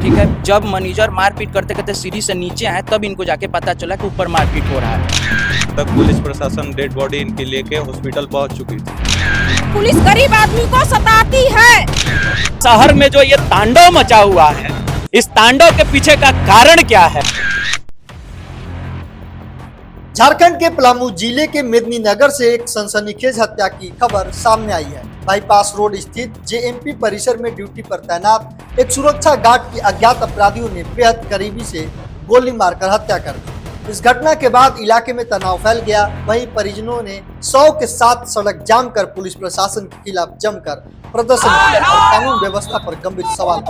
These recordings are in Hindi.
ठीक है। जब मैनेजर मारपीट करते करते सीढ़ी से नीचे आए तब इनको जाके पता चला कि ऊपर मारपीट हो रहा है। तक पुलिस प्रशासन डेड बॉडी इनकी लेके हॉस्पिटल पहुंच चुकी थी। पुलिस गरीब आदमी को सताती है। शहर में जो ये तांडव मचा हुआ है, इस तांडव के पीछे का कारण क्या है? झारखंड के पलामू जिले के मेदिनीनगर से एक सनसनीखेज हत्या की खबर सामने आई है। बाईपास रोड स्थित जेएमपी परिसर में ड्यूटी पर तैनात एक सुरक्षा गार्ड की अज्ञात अपराधियों ने बेहद करीबी से गोली मारकर हत्या कर दी। इस घटना के बाद इलाके में तनाव फैल गया। वहीं परिजनों ने 100 के साथ सड़क जाम कर पुलिस प्रशासन के खिलाफ जमकर प्रदर्शन किया और कानून व्यवस्था पर गंभीर सवाल।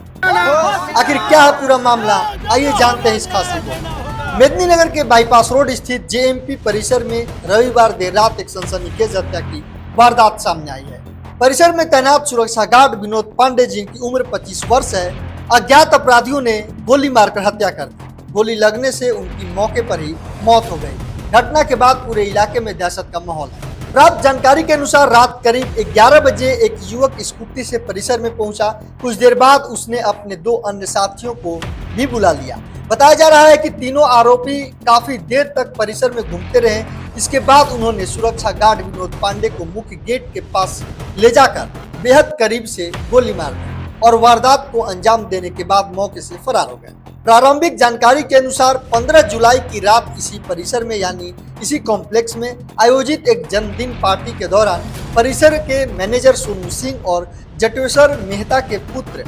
आखिर क्या है पूरा मामला, आइए जानते हैं इस खास रिपोर्ट। मेदिनीनगर के बाईपास रोड स्थित जेएमपी परिसर में रविवार देर रात एक सनसनीखेज हत्या की वारदात सामने आई है। परिसर में तैनात सुरक्षा गार्ड विनोद पांडे, जिनकी उम्र 25 वर्ष है, अज्ञात अपराधियों ने गोली मारकर हत्या कर दी। गोली लगने से उनकी मौके पर ही मौत हो गई। घटना के बाद पूरे इलाके में दहशत का माहौल है। प्राप्त जानकारी के अनुसार रात करीब 11 बजे एक युवक स्कूटी से परिसर में पहुंचा। कुछ देर बाद उसने अपने 2 अन्य साथियों को भी बुला लिया। बताया जा रहा है कि तीनों आरोपी काफी देर तक परिसर में घूमते रहे। इसके बाद उन्होंने सुरक्षा गार्ड विनोद पांडे को मुख्य गेट के पास ले जाकर बेहद करीब से गोली मार दी और वारदात को अंजाम देने के बाद मौके से फरार हो गए। प्रारंभिक जानकारी के अनुसार 15 जुलाई की रात इसी परिसर में यानी इसी कॉम्प्लेक्स में आयोजित एक जन्मदिन पार्टी के दौरान परिसर के मैनेजर सोनू सिंह और जटेश्वर मेहता के पुत्र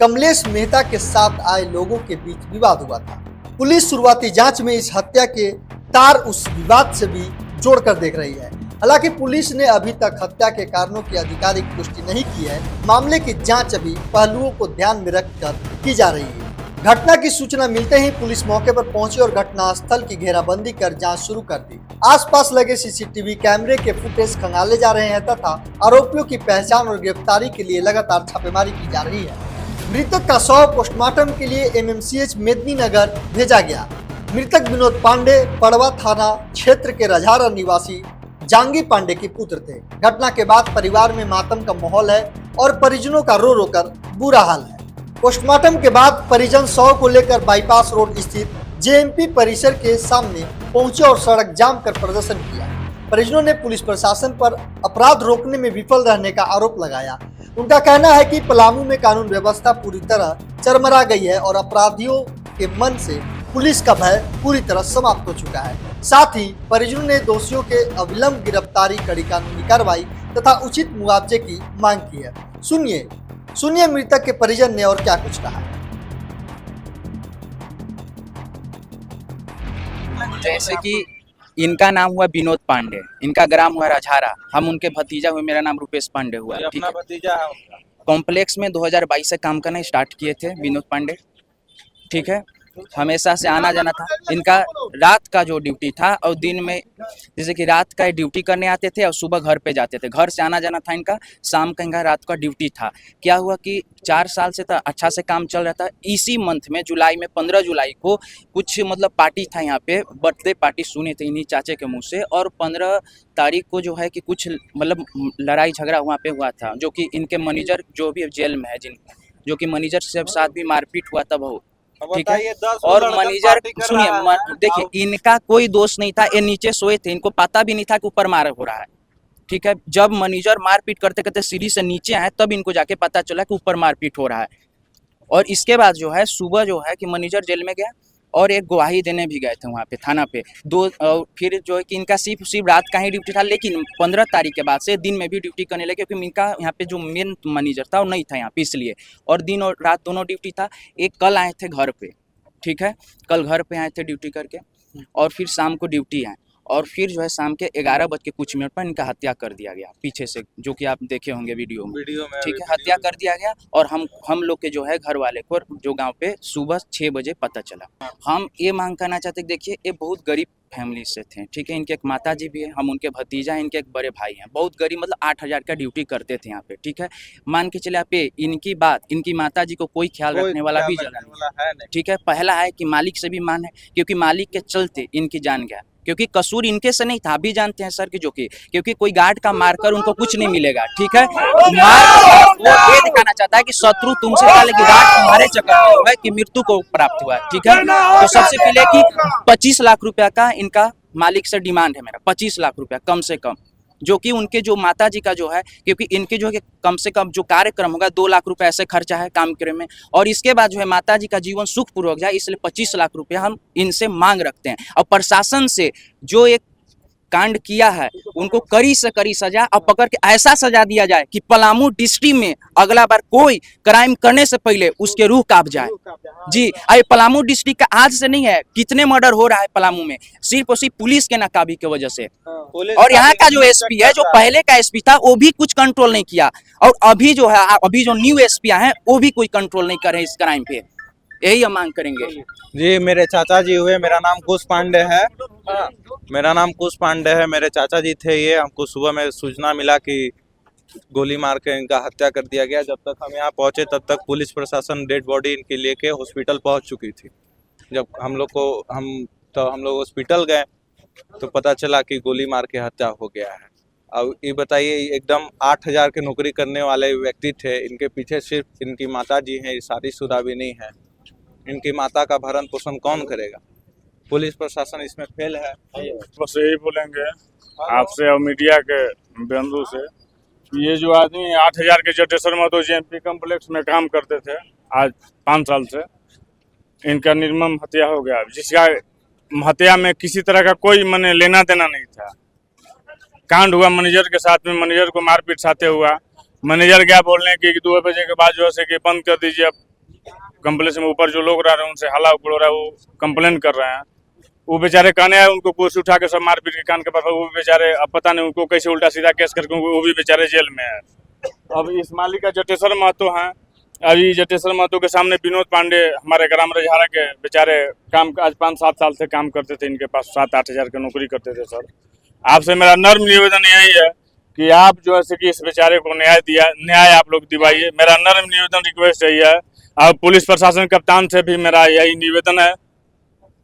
कमलेश मेहता के साथ आए लोगों के बीच विवाद हुआ था। पुलिस शुरुआती जांच में इस हत्या के तार उस विवाद से भी जोड़कर देख रही है। हालांकि पुलिस ने अभी तक हत्या के कारणों की आधिकारिक पुष्टि नहीं की है। मामले की जांच अभी पहलुओं को ध्यान में रखकर की जा रही है। घटना की सूचना मिलते ही पुलिस मौके पर पहुंची और घटनास्थल की घेराबंदी कर जांच शुरू कर दी। आसपास लगे सीसीटीवी कैमरे के फुटेज खंगाले जा रहे हैं तथा आरोपियों की पहचान और गिरफ्तारी के लिए लगातार छापेमारी की जा रही है। मृतक का शव पोस्टमार्टम के लिए एमएमसीएच मेदिनीनगर भेजा गया। मृतक विनोद पांडे पड़वा थाना क्षेत्र के रजहारा निवासी जांगी पांडे के पुत्र थे। घटना के बाद परिवार में मातम का माहौल है और परिजनों का रो रो कर बुरा हाल है। पोस्टमार्टम के बाद परिजन शव को लेकर बाईपास रोड स्थित जेएमपी परिसर के सामने पहुंचे और सड़क जाम कर प्रदर्शन किया। परिजनों ने पुलिस प्रशासन पर अपराध रोकने में विफल रहने का आरोप लगाया। उनका कहना है कि पलामू में कानून व्यवस्था पूरी तरह चरमरा गई है और अपराधियों के मन से पुलिस का भय पूरी तरह समाप्त हो चुका है। साथ ही परिजनों ने दोषियों के अविलंब गिरफ्तारी, कड़ी कानूनी कार्रवाई तथा उचित मुआवजे की मांग की है। सुनिए मृतक के परिजन ने और क्या कुछ कहा। जैसे कि इनका नाम हुआ विनोद पांडे, इनका ग्राम हुआ रजहारा, हम उनके भतीजा हुए, मेरा नाम रुपेश पांडे हुआ। ठीक है। भतीजा कॉम्प्लेक्स में 2022 से काम करना स्टार्ट किए थे विनोद पांडे। ठीक है। हमेशा से आना जाना था इनका। रात का जो ड्यूटी था और दिन में, जैसे कि रात का ड्यूटी करने आते थे और सुबह घर पे जाते थे। घर से आना जाना था इनका। शाम का इनका रात का ड्यूटी था। क्या हुआ कि 4 साल से तो अच्छा से काम चल रहा था। इसी मंथ में जुलाई में 15 जुलाई को कुछ मतलब पार्टी था यहाँ पे, बर्थडे पार्टी सुने थे इन्हीं चाचे के मुँह से। और 15 तारीख को जो है कि कुछ मतलब लड़ाई झगड़ा वहाँ पे हुआ था, जो कि इनके मैनेजर जो भी जेल में है, जो कि मैनेजर से साथ भी मारपीट हुआ था बहुत। ठीक है। और मैनेजर सुनिए, देखिए इनका कोई दोष नहीं था। ये नीचे सोए थे, इनको पता भी नहीं था कि ऊपर मार हो रहा है। ठीक है। जब मैनेजर मारपीट करते करते सीढ़ी से नीचे आए तब इनको जाके पता चला कि ऊपर मारपीट हो रहा है। और इसके बाद जो है सुबह जो है कि मैनेजर जेल में गया और एक गवाही देने भी गए थे वहाँ पे थाना पे। फिर जो है कि इनका सिर्फ रात का ही ड्यूटी था, लेकिन 15 तारीख के बाद से दिन में भी ड्यूटी करने लगे, क्योंकि इनका यहाँ पे जो मेन मैनेजर था वो नहीं था यहाँ पे, इसलिए। और दिन और रात दोनों ड्यूटी था। एक कल आए थे घर पे। ठीक है। कल घर पे आए थे ड्यूटी करके और फिर शाम को ड्यूटी आए और फिर जो है शाम के 11 बज के कुछ मिनट पर इनका हत्या कर दिया गया पीछे से, जो कि आप देखे होंगे वीडियो में। ठीक है। हत्या कर दिया गया और हम लोग के जो है घर वाले को जो गांव पे सुबह 6 बजे पता चला। हम ये मांग करना चाहते, देखिए ये बहुत गरीब फैमिली से थे। ठीक है। इनके एक माता जी भी है, हम उनके भतीजा हैं, इनके एक बड़े भाई हैं। बहुत गरीब, मतलब 8,000 का ड्यूटी करते थे यहाँ पे। ठीक है। मान के चले आप, इनकी बात, इनकी माता जी को कोई ख्याल रखने वाला भी जगह नहीं। ठीक है। पहला है कि मालिक से भी मान है, क्योंकि मालिक के चलते इनकी जान गया, क्योंकि कसूर इनके से नहीं था, अभी जानते हैं सर कि जो कि क्योंकि कोई गार्ड का मारकर उनको कुछ नहीं मिलेगा, ठीक है। वो ये दिखाना चाहता है कि शत्रु तुमसे था लेकिन गार्ड तुम्हारे चक्कर में हुआ है कि मृत्यु को प्राप्त हुआ है, ठीक है। तो सबसे पहले कि 25 लाख रुपया का इनका मालिक से डिमांड है मेरा, 25 लाख रुपया कम से कम, जो कि उनके जो माता जी का जो है, क्योंकि इनके जो है कम से कम जो कार्यक्रम होगा 2 लाख रुपए ऐसे खर्चा है काम करने में, और इसके बाद जो है माता जी का जीवन सुखपूर्वक जाए, इसलिए 25 लाख रुपया हम इनसे मांग रखते हैं। और प्रशासन से जो एक कांड किया है उनको कड़ी से कड़ी सजा और पकड़ के ऐसा सजा दिया जाए कि पलामू डिस्ट्रिक्ट में अगला बार कोई क्राइम करने से पहले उसके रूह कांप जाए। जी, ये पलामू डिस्ट्रिक्ट का आज से नहीं है, कितने मर्डर हो रहा है पलामू में सिर्फ और सिर्फ पुलिस के नाकाबी की वजह से। और यहाँ का जो एसपी है, जो पहले का एसपी था, वो भी कुछ कंट्रोल नहीं किया, और अभी जो है, अभी जो न्यू एसपी हैं वो भी कोई कंट्रोल नहीं कर रहे इस क्राइम पे। यही हम मांग करेंगे। जी, मेरे चाचा जी हुए, मेरा नाम कुश पांडे है। मेरा नाम कुश पांडे है, मेरे चाचा जी थे ये। हमको सुबह में सूचना मिला कि गोली मार के इनका हत्या कर दिया गया। जब तक हम यहाँ पहुँचे तब तक पुलिस प्रशासन डेड बॉडी इनकी लेके हॉस्पिटल पहुँच चुकी थी। जब हम लोग हॉस्पिटल गए तो पता चला कि गोली मार के हत्या हो गया है। अब ये बताइए, एकदम 8,000 की नौकरी करने वाले व्यक्ति थे, इनके पीछे सिर्फ इनकी माता जी हैं, शादीशुदा भी नहीं है। इनकी माता का भरण पोषण कौन करेगा? पुलिस प्रशासन इसमें फेल है। बस यही बोलेंगे आपसे और मीडिया के बिंदु से, ये जो आदमी 8,000 के जटेश्वर महतो जेएमपी कम्प्लेक्स में काम करते थे आज 5 साल से, इनका निर्मम हत्या हो गया, जिसका हत्या में किसी तरह का कोई मने लेना देना नहीं था। कांड हुआ मैनेजर के साथ में, मैनेजर को मारपीट साथे हुआ। मैनेजर क्या बोलने की 2 बजे के बाद जो है कि बंद कर दीजिए, अब कम्प्लेक्स में ऊपर जो लोग रह रहे हैं उनसे हल्ला उड़ रहा है, वो कंप्लेन कर रहे हैं। वो बेचारे कहने आए, उनको कुर्सी उठा के सब मारपीट के कान के पास, वो बेचारे अब पता नहीं उनको कैसे उल्टा सीधा केस करके वो भी बेचारे जेल में है। अब इस मालिक का जटेश्वर महतो हैं, अभी जटेश्वर महतो के सामने विनोद पांडे हमारे ग्राम रजहारा के बेचारे काम आज 5-7 साल से काम करते थे, इनके पास 7-8 हज़ार की नौकरी करते थे। सर, आपसे मेरा नर्म निवेदन यही है कि आप जो है कि इस बेचारे को न्याय आप लोग दिवाइए। मेरा नर्म निवेदन रिक्वेस्ट यही है। और पुलिस प्रशासन कप्तान से भी मेरा यही निवेदन है,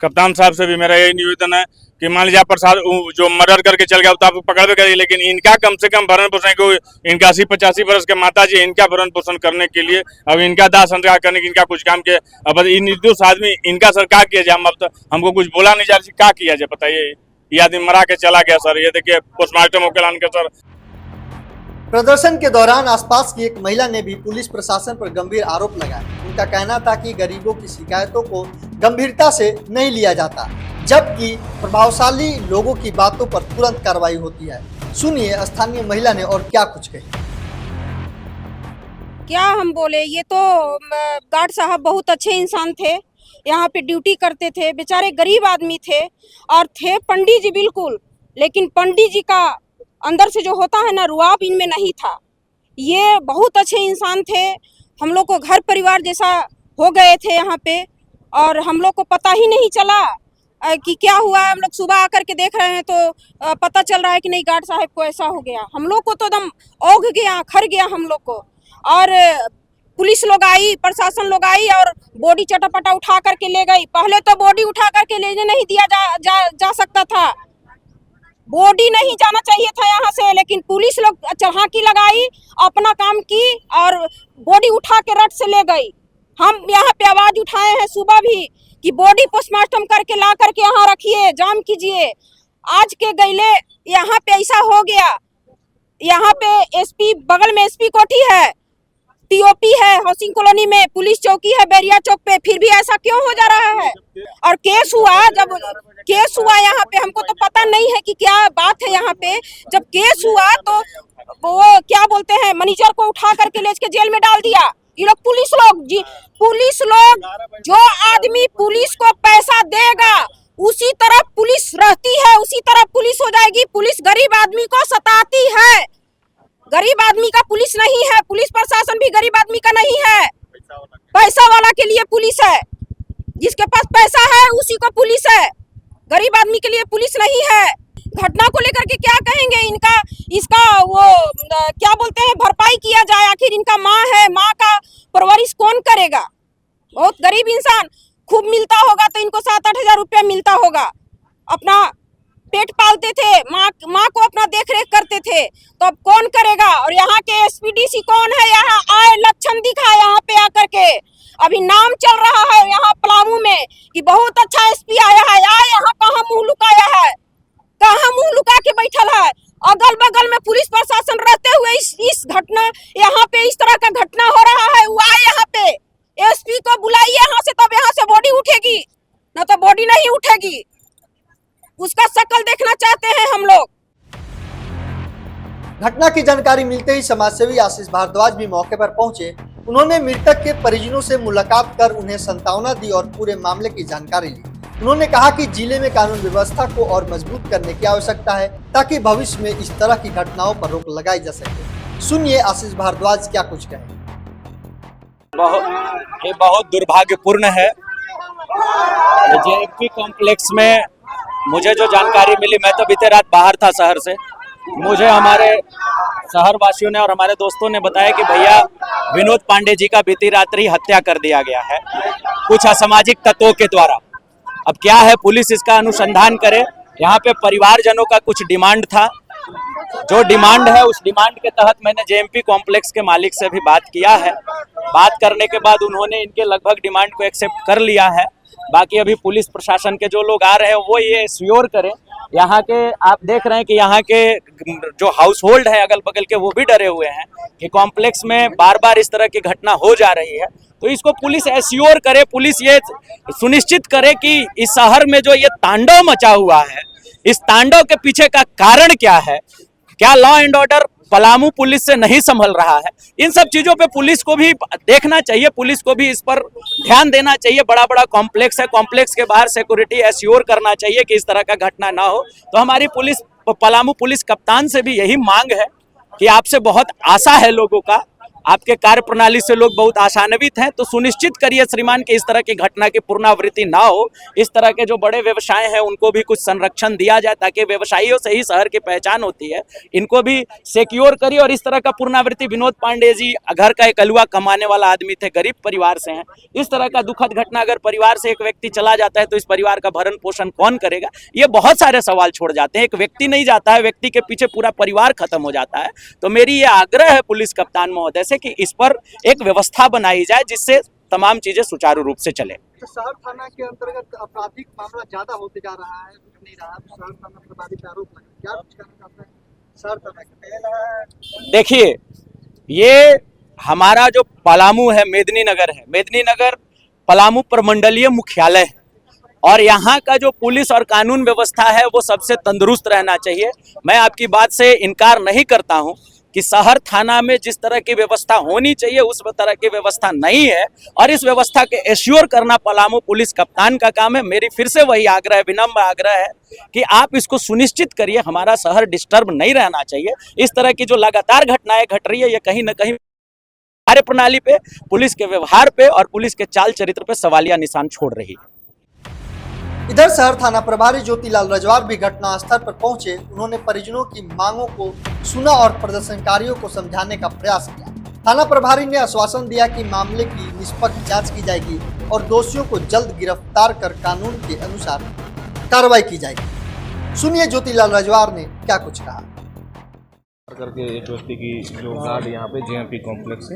कप्तान साहब से भी मेरा यही निवेदन है कि मान लीजिए प्रशासन जो मर्डर करके चल गया तो आप पकड़ भी करिए, लेकिन इनका कम से कम भरण पोषण को, इनका 80-85 वर्ष के माता जी, इनका भरण पोषण करने के लिए, अब इनका दाह संस्कार करने के इनका कुछ काम किया। अब इन निर्दोष आदमी इनका सर क्या किया जाए? हम अब हमको कुछ बोला नहीं जा रही, क्या किया जाए बताइए? ये आदमी मरा के चला गया सर, ये देखिए पोस्टमार्टम होकर के सर। प्रदर्शन के दौरान आसपास की एक महिला ने भी पुलिस प्रशासन पर गंभीर आरोप लगाए। उनका कहना था कि गरीबों की शिकायतों को गंभीरता से नहीं लिया जाता, जबकि प्रभावशाली लोगों की बातों पर तुरंत कार्रवाई होती है। सुनिए स्थानीय महिला ने और क्या कुछ कही। क्या हम बोले, ये तो गार्ड साहब बहुत अच्छे इंसान थे, यहाँ पे ड्यूटी करते थे, बेचारे गरीब आदमी थे और थे पंडित जी बिल्कुल, लेकिन पंडित जी का अंदर से जो होता है ना रुआब, इनमें नहीं था। ये बहुत अच्छे इंसान थे, हम लोग को घर परिवार जैसा हो गए थे यहाँ पे, और हम लोग को पता ही नहीं चला कि क्या हुआ। हम लोग सुबह आकर के देख रहे हैं तो पता चल रहा है कि नहीं गार्ड साहब को ऐसा हो गया। हम लोग को तो एकदम औघ गया, खर गया हम लोग को। और पुलिस लोग आई, प्रशासन लोग आई और बॉडी चटापटा उठा करके ले गई। पहले तो बॉडी उठा करके लेने नहीं दिया जा सकता था, बॉडी नहीं जाना चाहिए था यहाँ से, लेकिन पुलिस लोग चढ़ाकी लगाई, अपना काम की और बॉडी उठा के रट से ले गई। हम यहाँ पे आवाज उठाए हैं सुबह भी कि बॉडी पोस्टमार्टम करके ला करके यहाँ रखिए, जाम कीजिए। आज के गईले यहाँ पे ऐसा हो गया। यहाँ पे एसपी, बगल में एसपी कोठी है, टीओपी है, हाउसिंग कॉलोनी में पुलिस चौकी है बैरिया चौक पे, फिर भी ऐसा क्यों हो जा रहा है? और केस हुआ, जब केस हुआ यहाँ पे, हमको तो पता नहीं है कि क्या बात है यहाँ पे। जब केस हुआ तो वो क्या बोलते हैं, मैनेजर को उठा करके ले के जेल में डाल दिया। ये लोग पुलिस लोग जो आदमी पुलिस को पैसा देगा उसी तरह पुलिस रहती है, उसी तरह पुलिस हो जाएगी। पुलिस गरीब आदमी को सताती है, गरीब आदमी का पुलिस नहीं है। पुलिस प्रशासन भी गरीब आदमी का नहीं है, पैसा वाला के लिए पुलिस है, जिसके पास पैसा है उसी को पुलिस है, गरीब आदमी के लिए पुलिस नहीं है। घटना को लेकर के क्या कहेंगे, इसका वो क्या बोलते हैं, भरपाई किया जाए। आखिर इनका माँ है, माँ का परवरिश कौन करेगा? बहुत गरीब इंसान, खूब मिलता होगा तो इनको 7-8 हज़ार रुपया मिलता होगा, अपना पेट पालते थे, माँ को अपना देख रेख करते थे, तो अब कौन करेगा? और यहाँ के एसपीडीसी कौन है? यहाँ आए, लक्षण दिखाए यहाँ पे आकर के। अभी नाम चल रहा है यहाँ पलामू में कि बहुत अच्छा एसपी आया है। यहाँ कहाँ मुंह लुकाया है? कहाँ मुंह लुका के बैठल है? अगल बगल में पुलिस प्रशासन रहते हुए इस घटना, यहाँ पे इस तरह का घटना हो रहा है। वो आए यहाँ पे, एसपी को बुलाइए यहाँ से, तब यहाँ से बॉडी उठेगी, ना तो बॉडी नहीं उठेगी। उसका शक्ल देखना चाहते हैं हम लोग। घटना की जानकारी मिलते ही समाजसेवी आशीष भारद्वाज भी मौके पर पहुंचे। उन्होंने मृतक के परिजनों से मुलाकात कर उन्हें सांत्वना दी और पूरे मामले की जानकारी ली। उन्होंने कहा कि जिले में कानून व्यवस्था को और मजबूत करने की आवश्यकता है ताकि भविष्य में इस तरह की घटनाओं पर रोक लगाई जा सके। सुनिए आशीष भारद्वाज क्या कुछ कहें। ये बहुत दुर्भाग्यपूर्ण है। जेएमपी कॉम्प्लेक्स में मुझे जो जानकारी मिली, मैं तो बीते रात बाहर था शहर से, मुझे हमारे शहर वासियों ने और हमारे दोस्तों ने बताया कि भैया विनोद पांडे जी का बीती रात्रि हत्या कर दिया गया है कुछ असामाजिक तत्वों के द्वारा। अब क्या है, पुलिस इसका अनुसंधान करे। यहाँ पे परिवारजनों का कुछ डिमांड था, जो डिमांड है उस डिमांड के तहत मैंने जेएमपी कॉम्प्लेक्स के मालिक से भी बात किया है। बात करने के बाद उन्होंने इनके लगभग डिमांड को एक्सेप्ट कर लिया है। बाकी अभी पुलिस प्रशासन के जो लोग आ रहे हैं वो ये श्योर करें। यहाँ के आप देख रहे हैं कि यहाँ के जो हाउस होल्ड है अगल बगल के, वो भी डरे हुए हैं कि कॉम्प्लेक्स में बार बार इस तरह की घटना हो जा रही है। तो इसको पुलिस एश्योर करे, पुलिस ये सुनिश्चित करे कि इस शहर में जो ये तांडव मचा हुआ है, इस तांडव के पीछे का कारण क्या है, क्या law and order Palamu police से नहीं संभल रहा है, इन सब चीजों पे पुलिस को भी देखना चाहिए, पुलिस को भी इस पर ध्यान देना चाहिए। बड़ा बड़ा कॉम्प्लेक्स है, कॉम्प्लेक्स के बाहर सिक्योरिटी एश्योर करना चाहिए कि इस तरह का घटना ना हो। तो हमारी पुलिस, पलामू पुलिस कप्तान से भी यही मांग है कि आपसे बहुत आशा है लोगों का, आपके कार्य प्रणाली से लोग बहुत आशान्वित हैं, तो सुनिश्चित करिए श्रीमान कि इस तरह की घटना की पुनरावृत्ति ना हो। इस तरह के जो बड़े व्यवसाय हैं उनको भी कुछ संरक्षण दिया जाए, ताकि व्यवसायियों से ही शहर की पहचान होती है, इनको भी सिक्योर करिए। और इस तरह का पुनरावृत्ति, विनोद पांडे जी घर का एकलुआ कमाने वाला आदमी थे, गरीब परिवार से हैं। इस तरह का दुखद घटना अगर परिवार से एक व्यक्ति चला जाता है तो इस परिवार का भरण पोषण कौन करेगा? ये बहुत सारे सवाल छोड़ जाते हैं। एक व्यक्ति नहीं जाता है, व्यक्ति के पीछे पूरा परिवार खत्म हो जाता है। तो मेरी ये आग्रह है पुलिस कप्तान महोदय से कि इस पर एक व्यवस्था बनाई जाए जिससे तमाम चीजें सुचारू रूप से चले। तो शहर थाना के अंतर्गत आपराधिक मामला ज्यादा होते जा रहा है, नहीं रहा, तो शहर थाना प्रभारी पे आरोप लगा, क्या कुछ कहना चाहते हैं शहर थाना? देखिए, ये हमारा जो पलामू है, मेदिनीनगर है, मेदिनीनगर पलामू प्रमंडलीय मुख्यालय है और यहाँ का जो पुलिस और कानून व्यवस्था है वो सबसे तंदुरुस्त रहना चाहिए। मैं आपकी बात से इनकार नहीं करता हूँ कि शहर थाना में जिस तरह की व्यवस्था होनी चाहिए उस तरह की व्यवस्था नहीं है, और इस व्यवस्था के एश्योर करना पलामू पुलिस कप्तान का काम है। मेरी फिर से वही आग्रह है, विनम्र आग्रह है कि आप इसको सुनिश्चित करिए। हमारा शहर डिस्टर्ब नहीं रहना चाहिए। इस तरह की जो लगातार घटनाएं घट रही है ये कहीं ना कहीं कार्य प्रणाली पे, पुलिस के व्यवहार पे और पुलिस के चाल चरित्र पे सवालिया निशान छोड़ रही है। इधर शहर थाना प्रभारी ज्योतिलाल रजवार भी घटना स्थल पर पहुंचे। उन्होंने परिजनों की मांगों को सुना और प्रदर्शनकारियों को समझाने का प्रयास किया। थाना प्रभारी ने आश्वासन दिया कि मामले की निष्पक्ष जांच की जाएगी और दोषियों को जल्द गिरफ्तार कर कानून के अनुसार कार्रवाई की जाएगी। सुनिए ज्योतिलाल रजवार ने क्या कुछ कहा। करके एक व्यक्ति की जो गार्ड यहाँ पे जेएमपी कॉम्प्लेक्स से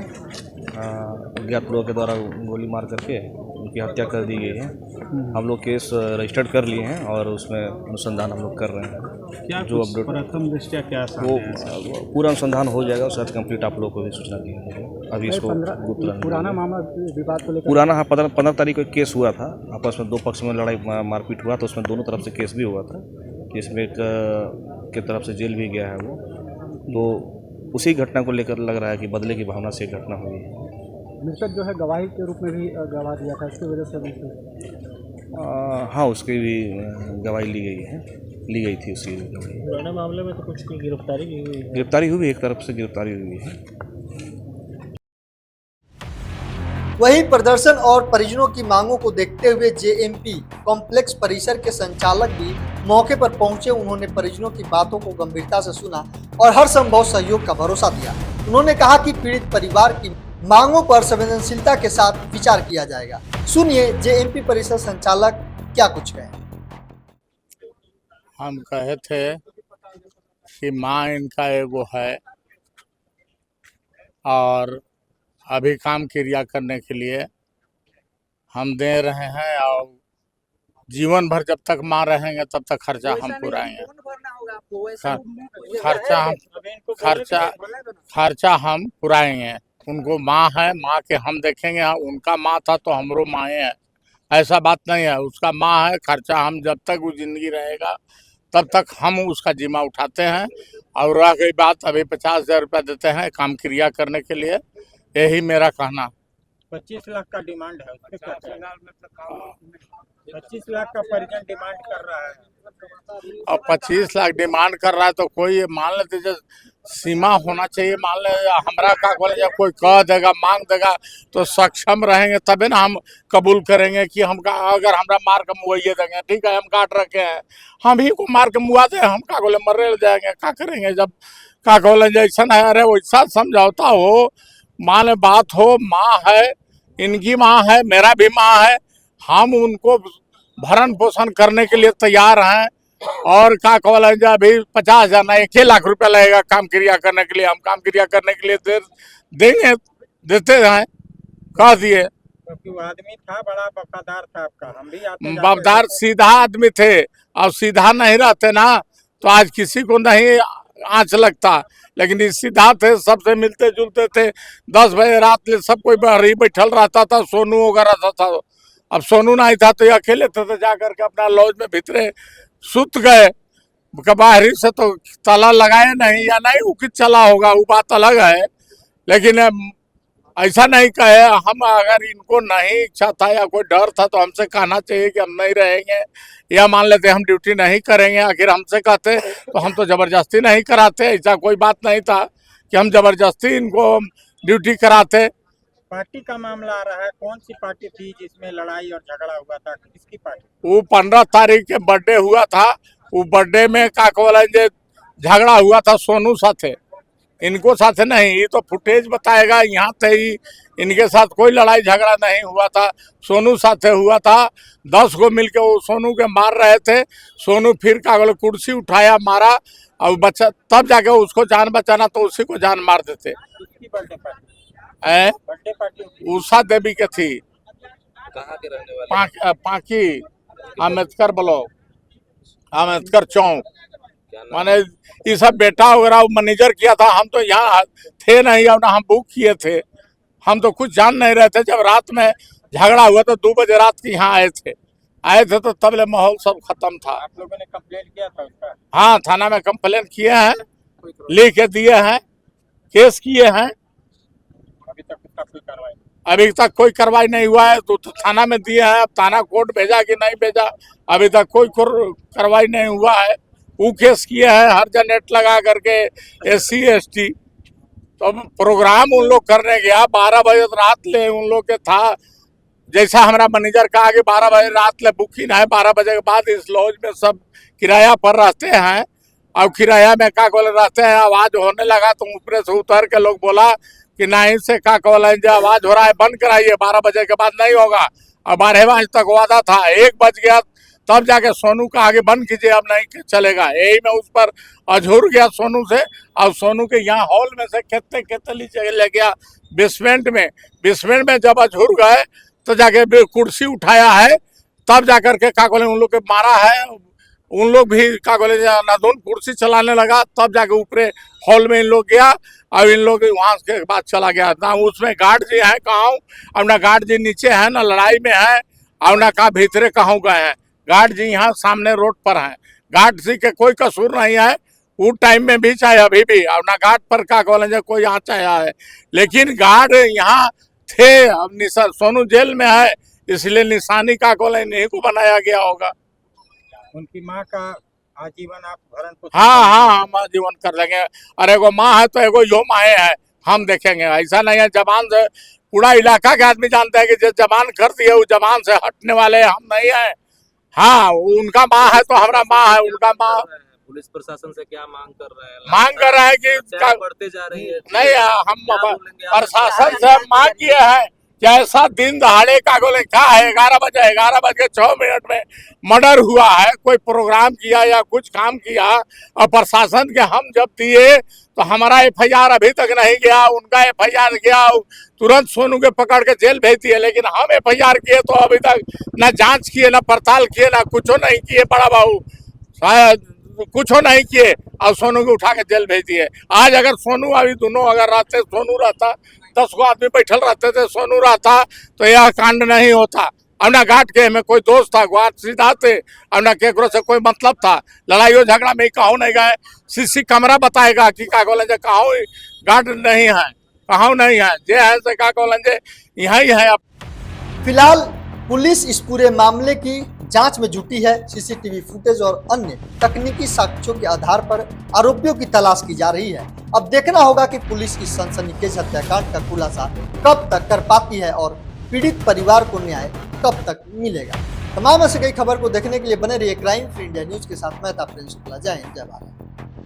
अज्ञात लोगों के द्वारा गोली मार करके उनकी हत्या कर दी गई है। हम लोग केस रजिस्टर्ड कर लिए हैं और उसमें अनुसंधान हम लोग कर रहे हैं। क्या जो अपडेट प्रथम दृष्टया क्या वो पूरा अनुसंधान हो जाएगा, उसके बाद कंप्लीट आप लोग को भी सूचना दी है। अभी इसको पुराना मामला विवाद को लेकर पुराना, हाँ, 15 तारीख को केस हुआ था, आपस में दो पक्ष में लड़ाई मारपीट हुआ, तो उसमें दोनों तरफ से केस भी हुआ था। केस में एक की तरफ से जेल भी गया है वो, तो उसी घटना को लेकर लग रहा है कि बदले की भावना से घटना हुई है। मृतक जो है गवाही के रूप में भी गवाह दिया था, इसकी वजह से हाँ, उसकी भी गवाही ली गई थी उसकी गवाही। पुराने मामले में तो कुछ की गिरफ्तारी हुई, एक तरफ से गिरफ्तारी हुई है। वहीं प्रदर्शन और परिजनों की मांगों को देखते हुए जेएमपी कॉम्प्लेक्स परिसर के संचालक भी मौके पर पहुंचे। उन्होंने परिजनों की बातों को गंभीरता से सुना और हर संभव सहयोग का भरोसा दिया। उन्होंने कहा कि पीड़ित परिवार की मांगों पर संवेदनशीलता के साथ विचार किया जाएगा। सुनिए जेएमपी परिसर संचालक क्या कुछ कहे। हम कहे थे कि माँ इनका एगो है और अभी काम क्रिया करने के लिए हम दे रहे हैं और जीवन भर जब तक माँ रहेंगे तब तक खर्चा हम पुराएंगे। खर्चा हम पुराएंगे। उनको माँ है, माँ के हम देखेंगे। उनका माँ था तो हमरो माँ है, ऐसा बात नहीं है। उसका माँ है, खर्चा हम जब तक वो जिंदगी रहेगा तब तक हम उसका जिम्मा उठाते हैं। और रह गई बात, अभी 50,000 रुपया देते हैं काम क्रिया करने के लिए, यही मेरा कहना। 25 लाख का डिमांड है, 25 लाख का परिजन डिमांड कर रहा है। और 25 लाख डिमांड कर रहा है तो कोई मान लेते जो सीमा होना चाहिए। मान ले हमरा का बोले, जब कोई कह देगा मांग देगा तो सक्षम रहेंगे तभी ना हम कबूल करेंगे कि हम अगर हमरा मार के मुआइए देंगे, ठीक है हम काट रखे हैं, हम ही को मार के मुआ दे, हम का बोले मर जाएंगे, क्या करेंगे। जब का बोले जैसा है, अरे वैसा समझौता हो, मान बात हो, माँ है, इनकी माँ है, मेरा भी माँ है, हम उनको भरण पोषण करने के लिए तैयार हैं। और क्या कहला जाए, अभी 50,000 ना 1 लाख रुपया लगेगा काम क्रिया करने के लिए। हम काम क्रिया करने के लिए देंगे, देते हैं, कह दिए। क्योंकि वो आदमी था बड़ा वफादार था आपका, हम भी आते वफादार सीधा आदमी थे, और सीधा नहीं रहते ना तो आज किसी को नहीं आँच लगता। लेकिन इस सीधा थे, सबसे मिलते जुलते थे। 10 बजे रात ले सब कोई बाहर बैठल रहता था, सोनू वगैरह था। अब सोनू नहीं था तो अकेले थे, तो जा करके अपना लॉज में भीतरे सुत गए। बाहरी से तो ताला लगाए नहीं, या नहीं वो कि चला होगा, वो बात अलग है। लेकिन ऐसा नहीं कहे हम, अगर इनको नहीं इच्छा था या कोई डर था तो हमसे कहना चाहिए कि हम नहीं रहेंगे, या मान लेते हम ड्यूटी नहीं करेंगे। आखिर हमसे कहते तो हम तो ज़बरदस्ती नहीं कराते, ऐसा कोई बात नहीं था कि हम ज़बरदस्ती इनको ड्यूटी कराते। पार्टी का मामला आ रहा है, कौन सी पार्टी थी जिसमें लड़ाई और झगड़ा हुआ था, किसकी पार्टी? वो 15 तारीख के बर्थडे हुआ था, वो बर्थडे में का बोला झगड़ा हुआ था सोनू साथे, इनको साथे नहीं। ये तो फुटेज बताएगा, यहाँ थे ही, इनके साथ कोई लड़ाई झगड़ा नहीं हुआ था, सोनू साथे हुआ था। 10 को मिलके वो सोनू के मार रहे थे। सोनू फिर का बोले कुर्सी उठाया, मारा, और बच्चा तब जाके उसको जान बचाना तो उसी को जान मार देते। किसकी birthday party? Birthday party Usha देवी के थी, कहाँ के रहने वाले? पाकी अम्बेडकर ब्लॉक, अम्बेडकर चौक। माने ये सब बेटा वगैरह मैनेजर किया था, हम तो यहाँ थे नहीं, और ना हम बुक किए थे, हम तो कुछ जान नहीं रहे थे। जब रात में झगड़ा हुआ तो 2 बजे रात के यहाँ आए थे तो तब ले माहौल सब खत्म था। आप लोगों ने कंप्लेंट किया था उसका? हाँ, थाना में कंप्लेंट किए हैं, लिख के दिए हैं, केस किए हैं। अभी तक उसका कोई कार्रवाई? अभी तक कोई कार्रवाई नहीं हुआ है, तो थाना में दिए हैं। अब थाना कोर्ट भेजा कि नहीं भेजा, अभी तक कोई कार्रवाई नहीं हुआ है। वो केस किए हैं हर जनरेट लगा करके, SC ST। तो प्रोग्राम उन लोग करने गया, 12 बजे रात ले उन लोग के था। जैसा हमारा मैनेजर कहा कि 12 बजे रात ले बुकिंग है, 12 बजे के बाद इस लॉज में सब किराया पर रहते हैं। और किराया में का बोले रहते हैं, आवाज होने लगा तो ऊपर से उतर के लोग बोला कि नहीं से का बोला जो आवाज हो रहा है बंद कराइए, 12 बजे के बाद नहीं होगा। और 12 बजे तक वादा था, 1 बज गया तब जाके सोनू का आगे बंद कीजिए, अब नहीं चलेगा। यही में उस पर अझूर गया सोनू से, और सोनू के यहाँ हॉल में से खेते खेते नीचे ले गया बेसमेंट में जब अझूर गए तो जाके कुर्सी उठाया है, तब जाकर के का बोले उन लोग के मारा है। उन लोग भी का बोले नादुन कुर्सी चलाने लगा, तब जाके ऊपरे हॉल में इन लोग गया, और इन लोग वहाँ के बाद चला गया। ना उसमें गार्ड जी है कहाँ, अब ना गार्ड जी नीचे है, ना लड़ाई में है, और ना कहा भीतरे कहाँ गए हैं। गार्ड जी यहाँ सामने रोड पर हैं, गार्ड जी के कोई कसूर नहीं है उस टाइम में भी, चाहे अभी भी। और ना गार्ड पर का बोले कोई आँच आया है, लेकिन गार्ड यहाँ थे। अब सोनू जेल में है, इसलिए निशानी का बोले इन्हीं को बनाया गया होगा। उनकी माँ का आजीवन आप भरण पोषण? हाँ, हम आजीवन कर लेंगे। और एगो माँ है तो एगो यो माए है, हम देखेंगे। ऐसा नहीं है, जबान से पूरा इलाका के आदमी जानते हैं कि जो जबान कर दिए वो जबान से हटने वाले हम नहीं है। हाँ, उनका माँ है तो हमारा माँ है, उनका माँ। पुलिस प्रशासन से क्या मांग कर रहे हैं? मांग कर रहे हैं कि बढ़ते जा रही है। नहीं, हम प्रशासन से मांग किए हैं क्या ऐसा दिन दहाड़े का गोले क्या है 11:06 में मर्डर हुआ है। कोई प्रोग्राम किया या कुछ काम किया और प्रशासन के हम जब दिए तो हमारा एफआईआर अभी तक नहीं गया, उनका एफआईआर गया, तुरंत सोनू के पकड़ के जेल भेज दिए। लेकिन हम एफआईआर किए तो अभी तक न जांच किए, न पड़ताल किए, न कुछ नहीं किए। बड़ा बाबू शायद कुछ नहीं किए और सोनू को उठा के जेल भेज दिए। आज अगर सोनू अभी दोनों अगर रहते, सोनू रहता, 10 गो आदमी बैठल रहते थे, सोनू रहता तो यह कांड नहीं होता। अब ना घाट के में कोई दोस्त था, घाट सीधा थे, अब ना केकरो से कोई मतलब था। लड़ाई झगड़ा में कहूँ नहीं गए। सीसी कैमरा बताएगा कि का बोले कहूँ घाट नहीं है, कहूँ नहीं है, जे है से का बोले यहाँ ही है। फिलहाल पुलिस इस पूरे मामले की जांच में जुटी है। सीसीटीवी फुटेज और अन्य तकनीकी साक्ष्यों के आधार पर आरोपियों की तलाश की जा रही है। अब देखना होगा कि पुलिस इस सनसनीखेज हत्याकांड का खुलासा कब तक कर पाती है और पीड़ित परिवार को न्याय कब तक मिलेगा। तमाम ऐसे कई खबर को देखने के लिए बने रहिए क्राइम फ्री इंडिया न्यूज के साथ। मैं था प्रिंस शुक्ला। जय हिंद, जय भारत।